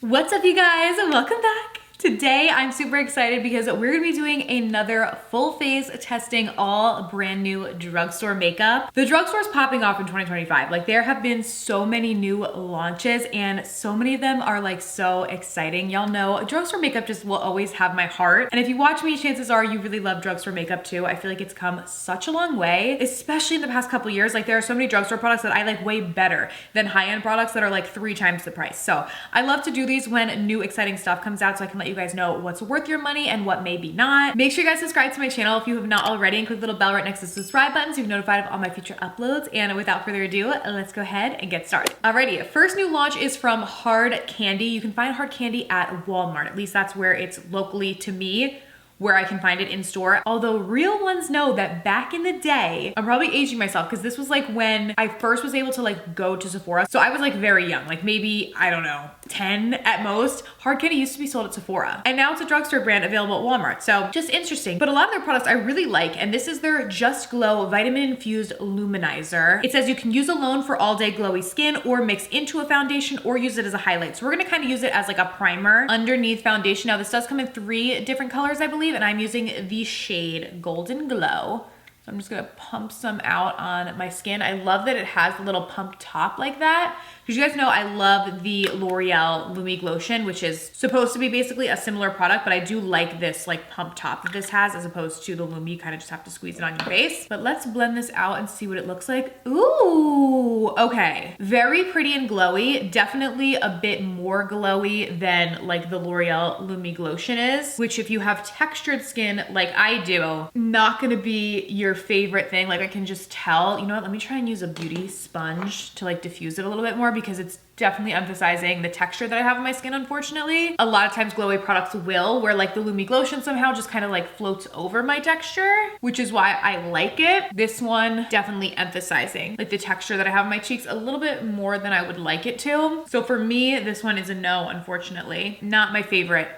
What's up, you guys? Welcome back. Today I'm super excited because we're gonna be doing another full face testing all brand new drugstore makeup. The drugstore's popping off in 2025. Like, there have been so many new launches and so many of them are like so exciting. Y'all know drugstore makeup just will always have my heart. And if you watch me, chances are you really love drugstore makeup too. I feel like it's come such a long way, especially in the past couple years. Like, there are so many drugstore products that I like way better than high-end products that are like 3 times the price. So I love to do these when new exciting stuff comes out so I can let you guys know what's worth your money and what maybe not. Make sure you guys subscribe to my channel if you have not already, and click the little bell right next to the subscribe button so you're notified of all my future uploads. And without further ado, let's go ahead and get started. Alrighty, first new launch is from Hard Candy. You can find Hard Candy at Walmart. At least that's where it's locally to me, where I can find it in store. Although real ones know that back in the day, I'm probably aging myself because this was like when I first was able to like go to Sephora. So I was like very young, like maybe, I don't know, 10 at most. Hard Candy used to be sold at Sephora. And now it's a drugstore brand available at Walmart. So just interesting. But a lot of their products I really like, and this is their Just Glow Vitamin Infused Luminizer. It says you can use alone for all day glowy skin or mix into a foundation or use it as a highlight. So we're gonna kind of use it as like a primer underneath foundation. Now this does come in 3 different colors, I believe, and I'm using the shade Golden Glow. So I'm just gonna pump some out on my skin. I love that it has a little pump top like that, because you guys know I love the L'Oreal Lumi Glotion, which is supposed to be basically a similar product, but I do like this like pump top that this has as opposed to the Lumi. You kind of just have to squeeze it on your face. But let's blend this out and see what it looks like. Ooh, okay. Very pretty and glowy. Definitely a bit more glowy than like the L'Oreal Lumi Glotion is, which if you have textured skin like I do, not gonna be your favorite thing. Like, I can just tell. You know what, let me try and use a beauty sponge to like diffuse it a little bit more, because it's definitely emphasizing the texture that I have on my skin, unfortunately. A lot of times glowy products will, where like the Lumi Glotion somehow just kind of like floats over my texture, which is why I like it. This one definitely emphasizing like the texture that I have on my cheeks a little bit more than I would like it to. So for me, this one is a no, unfortunately. Not my favorite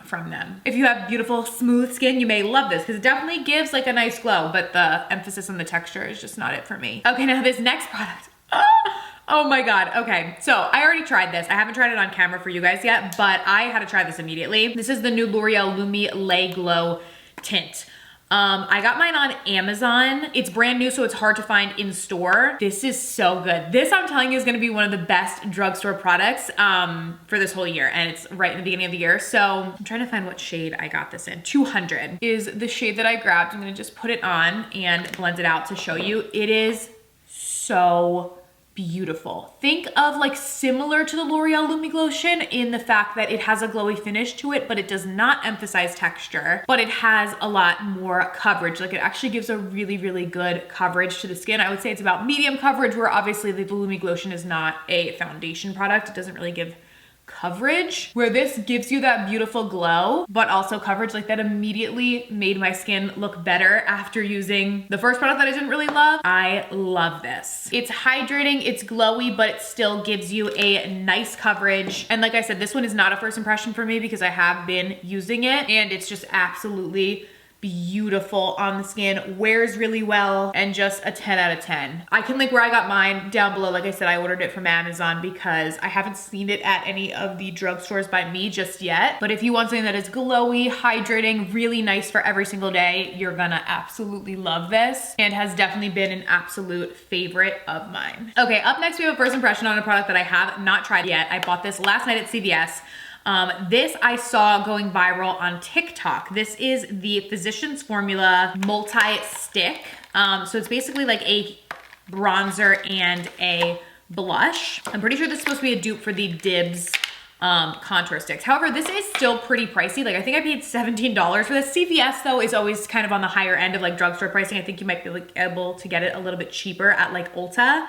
from them. If you have beautiful, smooth skin, you may love this because it definitely gives like a nice glow, but the emphasis on the texture is just not it for me. Okay, now this next product. Oh my God, okay. So I already tried this. I haven't tried it on camera for you guys yet, but I had to try this immediately. This is the new L'Oreal Lumi Lay Glow Tint. I got mine on Amazon. It's brand new, so it's hard to find in store. This is so good. This, I'm telling you, is gonna be one of the best drugstore products for this whole year, and it's right in the beginning of the year. So I'm trying to find what shade I got this in. 200 is the shade that I grabbed. I'm gonna just put it on and blend it out to show you. It is so beautiful. Think of like similar to the L'Oreal Lumi Glotion in the fact that it has a glowy finish to it, but it does not emphasize texture, but it has a lot more coverage. Like, it actually gives a really, really good coverage to the skin. I would say it's about medium coverage, where obviously the Lumi Glotion is not a foundation product. It doesn't really give coverage, where this gives you that beautiful glow, but also coverage. Like, that immediately made my skin look better after using the first product that I didn't really love. I love this. It's hydrating, it's glowy, but it still gives you a nice coverage. And like I said, this one is not a first impression for me because I have been using it, and it's just absolutely beautiful on the skin, wears really well, and just a 10 out of 10. I can link where I got mine down below. Like I said, I ordered it from Amazon because I haven't seen it at any of the drugstores by me just yet. But if you want something that is glowy, hydrating, really nice for every single day, you're gonna absolutely love this, and has definitely been an absolute favorite of mine. Okay, up next we have a first impression on a product that I have not tried yet. I bought this last night at CVS. This I saw going viral on TikTok. This is the Physicians Formula Multi-Stick. So it's basically like a bronzer and a blush. I'm pretty sure this is supposed to be a dupe for the Dibs contour sticks. However, this is still pretty pricey. Like, I think I paid $17 for this. CVS though is always kind of on the higher end of like drugstore pricing. I think you might be like able to get it a little bit cheaper at like Ulta,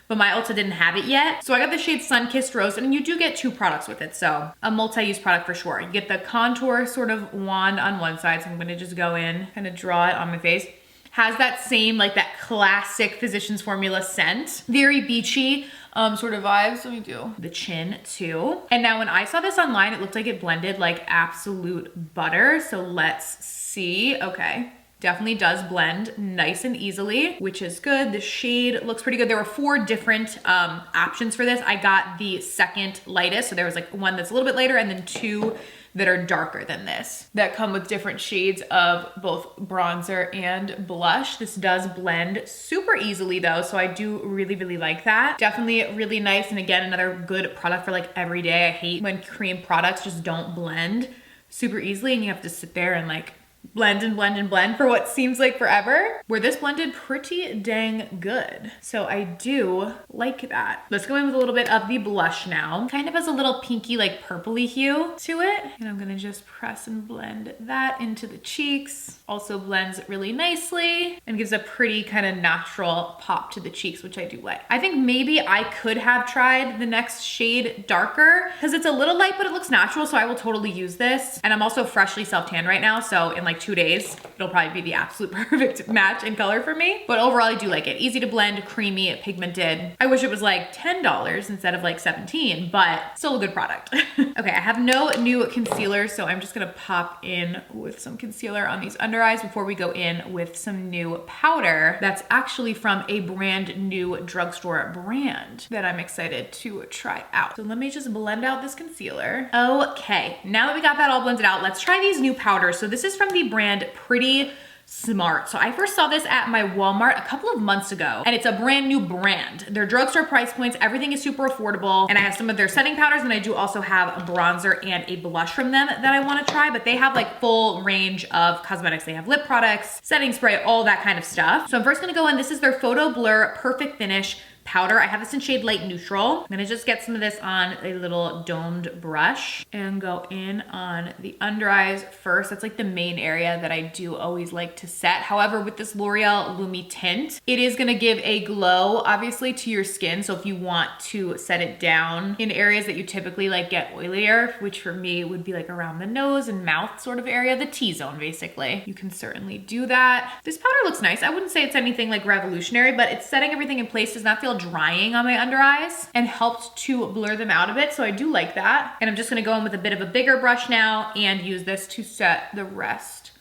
but my Ulta didn't have it yet. So I got the shade Sun-Kissed Rose, and you do get 2 products with it. So a multi-use product for sure. You get the contour sort of wand on one side. So I'm gonna just go in, kind of draw it on my face. Has that same, like that classic Physicians Formula scent. Very beachy sort of vibes. Let me do the chin too. And now when I saw this online, it looked like it blended like absolute butter. So let's see, okay. Definitely does blend nice and easily, which is good. The shade looks pretty good. There were 4 different options for this. I got the second lightest. So there was like one that's a little bit lighter and then 2 that are darker than this that come with different shades of both bronzer and blush. This does blend super easily though, so I do really like that. Definitely really nice, and again, another good product for like every day. I hate when cream products just don't blend super easily and you have to sit there and like blend and blend and blend for what seems like forever, where this blended pretty dang good. So I do like that. Let's go in with a little bit of the blush now. Kind of has a little pinky, like purpley hue to it. And I'm gonna just press and blend that into the cheeks. Also blends really nicely and gives a pretty kind of natural pop to the cheeks, which I do like. I think maybe I could have tried the next shade darker because it's a little light, but it looks natural. So I will totally use this. And I'm also freshly self-tanned right now. So in like 2 days, it'll probably be the absolute perfect match in color for me. But overall, I do like it. Easy to blend, creamy, pigmented. I wish it was like $10 instead of like 17, but still a good product. Okay, I have no new concealer, so I'm just gonna pop in with some concealer on these under eyes before we go in with some new powder that's actually from a brand new drugstore brand that I'm excited to try out. So let me just blend out this concealer. Okay, now that we got that all blended out, let's try these new powders. So this is from the brand Pretty Smart. So I first saw this at my Walmart a couple of months ago, and it's a brand new brand. Their drugstore price points, everything is super affordable, and I have some of their setting powders, and I do also have a bronzer and a blush from them that I want to try, but they have like full range of cosmetics. They have lip products, setting spray, all that kind of stuff. So I'm first gonna go in, this is their Photo Blur Perfect Finish powder. I have this in shade light neutral. I'm gonna just get some of this on a little domed brush and go in on the under eyes first. That's like the main area that I do always like to set. However, with this L'Oreal Lumi tint, it is gonna give a glow, obviously, to your skin. So if you want to set it down in areas that you typically like get oilier, which for me would be like around the nose and mouth sort of area, the T-zone basically, you can certainly do that. This powder looks nice. I wouldn't say it's anything like revolutionary, but it's setting everything in place, does not feel drying on my under eyes, and helped to blur them out a bit. So I do like that. And I'm just gonna go in with a bit of a bigger brush now and use this to set the rest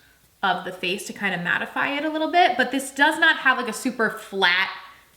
of the face to kind of mattify it a little bit. But this does not have like a super flat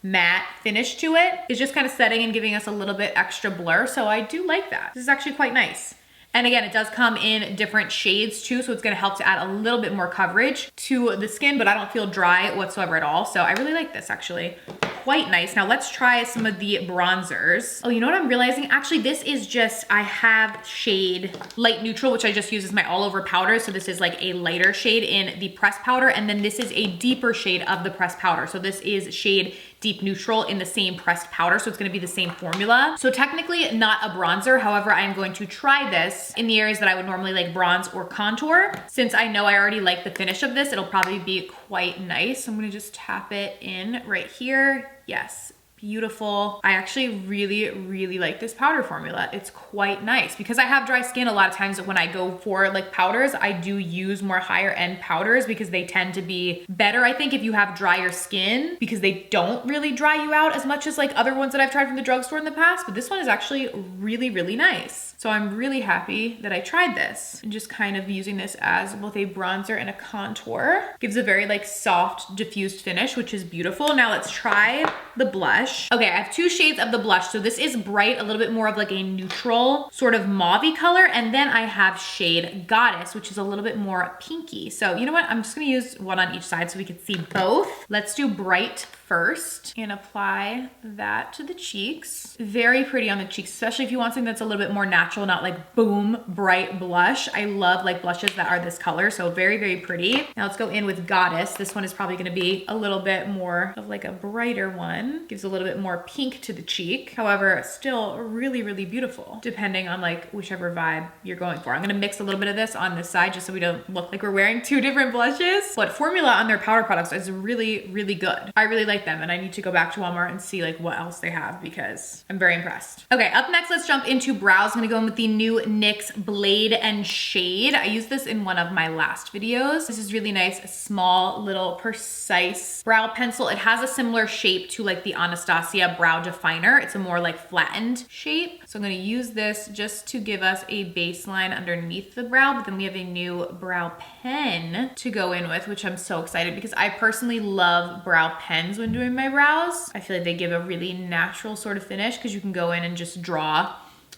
matte finish to it. It's just kind of setting and giving us a little bit extra blur. So I do like that. This is actually quite nice. And again, it does come in different shades too, so it's gonna help to add a little bit more coverage to the skin, but I don't feel dry whatsoever at all. So I really like this actually. Quite nice. Now let's try some of the bronzers. Oh, you know what I'm realizing? Actually, this is just, I have shade light neutral, which I just use as my all over powder. So this is like a lighter shade in the pressed powder. And then this is a deeper shade of the pressed powder. So this is shade deep neutral in the same pressed powder. So it's gonna be the same formula. So technically not a bronzer. However, I'm going to try this in the areas that I would normally like bronze or contour. Since I know I already like the finish of this, it'll probably be quite nice. I'm gonna just tap it in right here. Yes, beautiful. I actually really like this powder formula. It's quite nice because I have dry skin. A lot of times when I go for like powders, I do use more higher end powders because they tend to be better, I think, if you have drier skin, because they don't really dry you out as much as like other ones that I've tried from the drugstore in the past. But this one is actually really nice. So I'm really happy that I tried this, and just kind of using this as both a bronzer and a contour. Gives a very like soft diffused finish, which is beautiful. Now let's try the blush. Okay, I have 2 shades of the blush. So this is bright, a little bit more of like a neutral sort of mauve-y color. And then I have shade Goddess, which is a little bit more pinky. So you know what? I'm just gonna use one on each side so we can see both. Let's do bright first and apply that to the cheeks. Very pretty on the cheeks, especially if you want something that's a little bit more natural, not like boom, bright blush. I love like blushes that are this color, so very pretty. Now let's go in with Goddess. This one is probably gonna be a little bit more of like a brighter one. Gives a little bit more pink to the cheek. However, still really beautiful, depending on like whichever vibe you're going for. I'm gonna mix a little bit of this on this side just so we don't look like we're wearing 2 different blushes. But formula on their powder products is really good. I really like them, and I need to go back to Walmart and see like what else they have because I'm very impressed. Okay, up next, let's jump into brows. I'm gonna go in with the new NYX Blade and Shade. I used this in one of my last videos. This is really nice, a small, little, precise brow pencil. It has a similar shape to like the Anastasia Brow Definer. It's a more like flattened shape. So I'm gonna use this just to give us a baseline underneath the brow, but then we have a new brow pen to go in with, which I'm so excited because I personally love brow pens when doing my brows. I feel like they give a really natural sort of finish because you can go in and just draw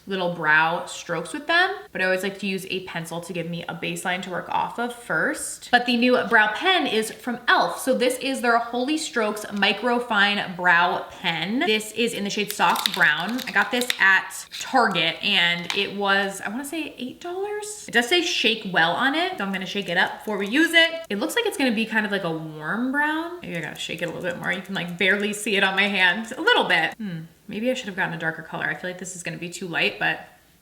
little brow strokes with them, but I always like to use a pencil to give me a baseline to work off of first. But the new brow pen is from e.l.f. So this is their Holy Strokes Micro Fine Brow Pen. This is in the shade Soft Brown. I got this at Target and it was, I wanna say $8. It does say shake well on it, so I'm gonna shake it up before we use it. It looks like it's gonna be kind of like a warm brown. Maybe I gotta shake it a little bit more. You can like barely see it on my hand, a little bit. Maybe I should have gotten a darker color. I feel like this is gonna be too light, but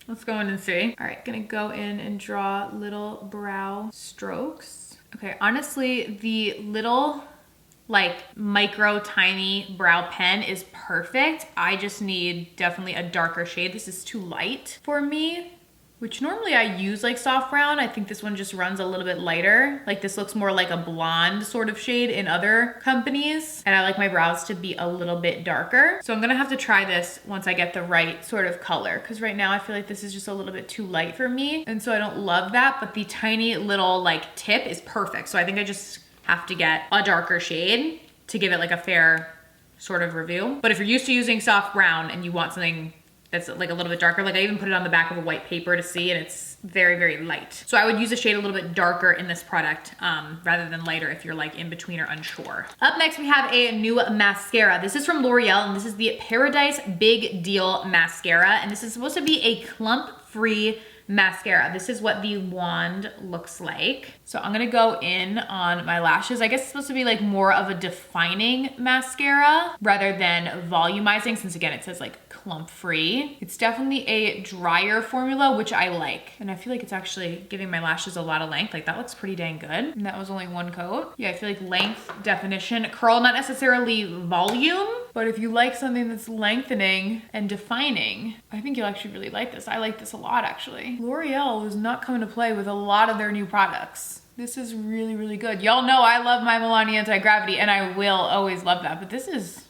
let's go in and see. All right, gonna go in and draw little brow strokes. Okay, honestly, the little like micro tiny brow pen is perfect. I just need definitely a darker shade. This is too light for me, which normally I use like soft brown. I think this one just runs a little bit lighter. Like this looks more like a blonde sort of shade in other companies. And I like my brows to be a little bit darker. So I'm gonna have to try this once I get the right sort of color. Cause right now I feel like this is just a little bit too light for me. And so I don't love that, but the tiny little like tip is perfect. So I think I just have to get a darker shade to give it like a fair sort of review. But if you're used to using soft brown and you want something that's like a little bit darker. Like I even put it on the back of a white paper to see, and it's very, very light. So I would use a shade a little bit darker in this product rather than lighter if you're like in between or unsure. Up next, we have a new mascara. This is from L'Oreal, and this is the Paradise Big Deal Mascara. And this is supposed to be a clump-free mascara. This is what the wand looks like. So I'm gonna go in on my lashes. I guess it's supposed to be like more of a defining mascara rather than volumizing, since again, it says like clump free. It's definitely a drier formula, which I like. And I feel like it's actually giving my lashes a lot of length. Like that looks pretty dang good. And that was only one coat. Yeah, I feel like length, definition, curl, not necessarily volume, but if you like something that's lengthening and defining, I think you'll actually really like this. I like this a lot actually. L'Oreal is not coming to play with a lot of their new products. This is really, really good. Y'all know I love my Milani Anti-Gravity and I will always love that, but this is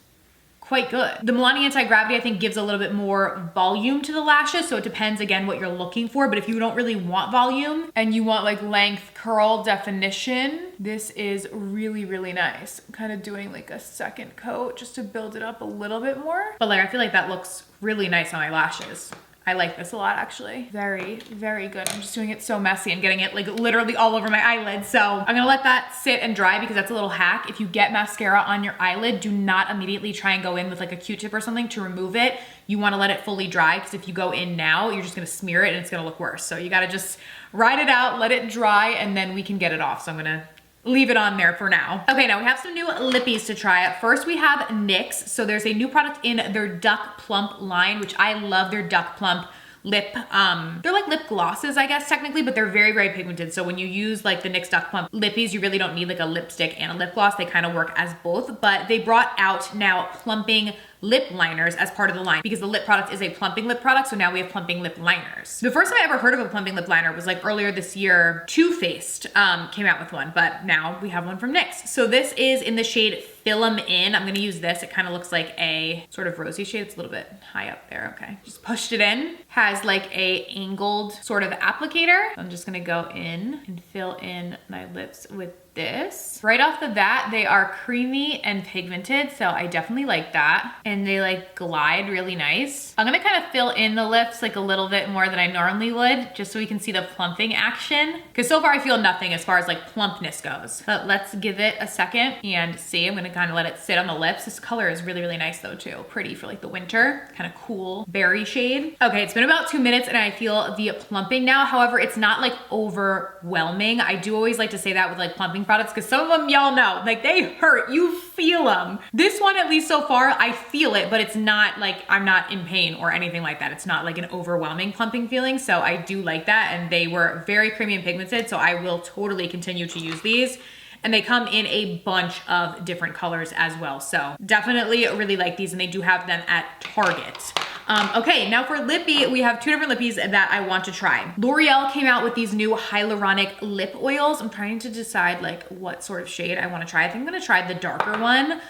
quite good. The Milani Anti-Gravity I think gives a little bit more volume to the lashes, so it depends again what you're looking for, but if you don't really want volume and you want like length, curl, definition, this is really, really nice. I'm kind of doing like a second coat just to build it up a little bit more, but like I feel like that looks really nice on my lashes. I like this a lot actually. Very, very good. I'm just doing it so messy and getting it like literally all over my eyelid. So I'm gonna let that sit and dry because that's a little hack. If you get mascara on your eyelid, do not immediately try and go in with like a Q-tip or something to remove it. You wanna let it fully dry because if you go in now, you're just gonna smear it and it's gonna look worse. So you gotta just ride it out, let it dry, and then we can get it off. So I'm gonna leave it on there for now. Okay, now we have some new lippies to try. First we have NYX. So there's a new product in their Duck Plump line, which I love their Duck Plump lip. They're like lip glosses, I guess, technically, but they're very, very pigmented. So when you use like the NYX Duck Plump lippies, you really don't need like a lipstick and a lip gloss. They kind of work as both, but they brought out now plumping lip liners as part of the line because the lip product is a plumping lip product. So now we have plumping lip liners. The first time I ever heard of a plumping lip liner was like earlier this year. Too Faced came out with one, but now we have one from NYX. So this is in the shade Film In. I'm gonna use this. It kind of looks like a sort of rosy shade. It's a little bit high up there. Okay, just pushed it in. Has like a angled sort of applicator. I'm just gonna go in and fill in my lips with this. Right off the bat, they are creamy and pigmented, so I definitely like that. And they like glide really nice. I'm gonna kind of fill in the lips like a little bit more than I normally would, just so we can see the plumping action. Because so far I feel nothing as far as like plumpness goes. But let's give it a second and see. I'm gonna kind of let it sit on the lips. This color is really, really nice though too. Pretty for like the winter, kind of cool berry shade. Okay, it's been about 2 minutes and I feel the plumping now. However, it's not like overwhelming. I do always like to say that with like plumping products because some of them y'all know, like they hurt, you feel them. This one, at least so far, I feel it, but it's not like I'm not in pain or anything like that. It's not like an overwhelming plumping feeling. So I do like that. And they were very creamy and pigmented. So I will totally continue to use these. And they come in a bunch of different colors as well. So definitely really like these, and they do have them at Target. Okay, now for lippy, we have two different lippies that I want to try. L'Oreal came out with these new hyaluronic lip oils. I'm trying to decide like what sort of shade I want to try. I think I'm gonna try the darker one.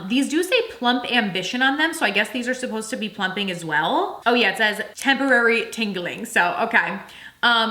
These do say Plump Ambition on them, so I guess these are supposed to be plumping as well. Oh yeah, it says temporary tingling, so okay.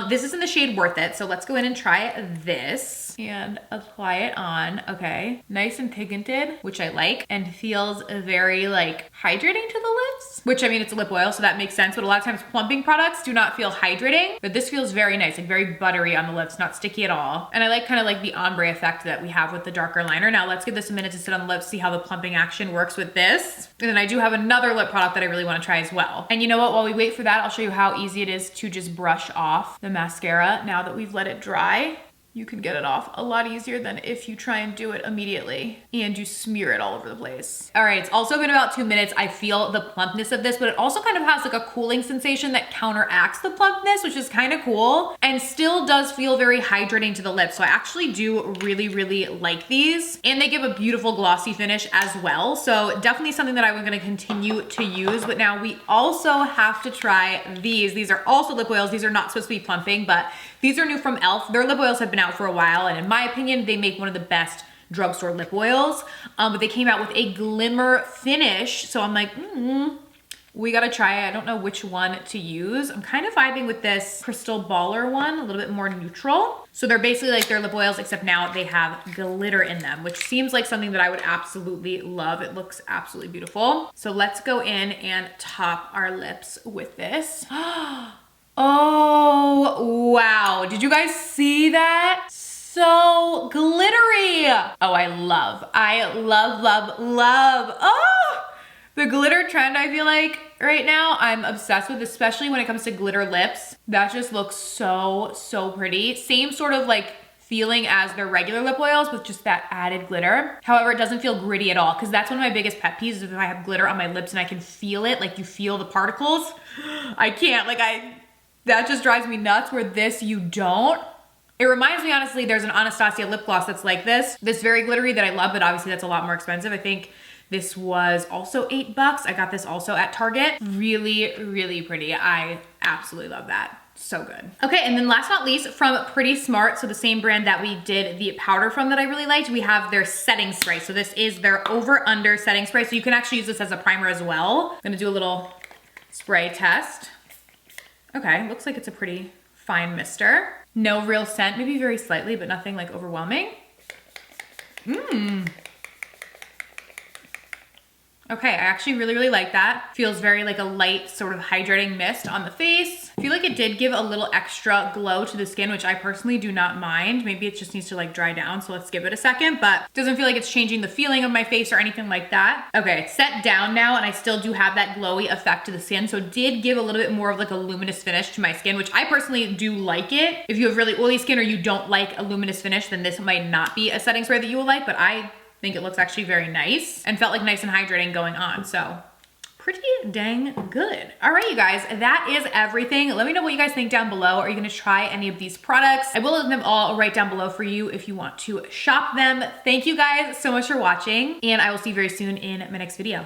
This is in the shade Worth It, so let's go in and try this and apply it on. Okay, nice and pigmented, which I like, and feels very like hydrating to the lips, which I mean, it's a lip oil, so that makes sense, but a lot of times plumping products do not feel hydrating, but this feels very nice, like very buttery on the lips, not sticky at all. And I like kind of like the ombre effect that we have with the darker liner. Now let's give this a minute to sit on the lips, see how the plumping action works with this. And then I do have another lip product that I really want to try as well. And you know what, while we wait for that, I'll show you how easy it is to just brush off the mascara now that we've let it dry. You can get it off a lot easier than if you try and do it immediately and you smear it all over the place. All right, it's also been about 2 minutes. I feel the plumpness of this, but it also kind of has like a cooling sensation that counteracts the plumpness, which is kind of cool and still does feel very hydrating to the lips. So I actually do really, really like these, and they give a beautiful glossy finish as well. So definitely something that I'm gonna continue to use. But now we also have to try these. These are also lip oils. These are not supposed to be plumping, but these are new from e.l.f. Their lip oils have been out for a while, and in my opinion, they make one of the best drugstore lip oils. But they came out with a glimmer finish, so I'm like, we gotta try it. I don't know which one to use. I'm kind of vibing with this Crystal Baller one, a little bit more neutral. So they're basically like their lip oils, except now they have glitter in them, which seems like something that I would absolutely love. It looks absolutely beautiful. So let's go in and top our lips with this. Oh, wow. Did you guys see that? So glittery. Oh, I love, love. Oh, the glitter trend, I feel like right now I'm obsessed with, especially when it comes to glitter lips. That just looks so, so pretty. Same sort of like feeling as their regular lip oils with just that added glitter. However, it doesn't feel gritty at all, because that's one of my biggest pet peeves is if I have glitter on my lips and I can feel it, like you feel the particles. I can't, that just drives me nuts, where this you don't. It reminds me, honestly, there's an Anastasia lip gloss that's like this very glittery that I love, but obviously that's a lot more expensive. I think this was also $8. I got this also at Target. Really, really pretty. I absolutely love that. So good. Okay, and then last but not least, from Pretty Smart, so the same brand that we did the powder from that I really liked, we have their setting spray. So this is their over under setting spray. So you can actually use this as a primer as well. I'm gonna do a little spray test. Okay, looks like it's a pretty fine mister. No real scent, maybe very slightly, but nothing like overwhelming. Okay, I actually really, really like that. Feels very like a light sort of hydrating mist on the face. I feel like it did give a little extra glow to the skin, which I personally do not mind. Maybe it just needs to like dry down, so let's give it a second, but it doesn't feel like it's changing the feeling of my face or anything like that. Okay, it's set down now, and I still do have that glowy effect to the skin, so it did give a little bit more of like a luminous finish to my skin, which I personally do like it. If you have really oily skin or you don't like a luminous finish, then this might not be a setting spray that you will like, but I think it looks actually very nice and felt like nice and hydrating going on. So pretty dang good. All right, you guys, that is everything. Let me know what you guys think down below. Are you gonna try any of these products? I will link them all right down below for you if you want to shop them. Thank you guys so much for watching, and I will see you very soon in my next video.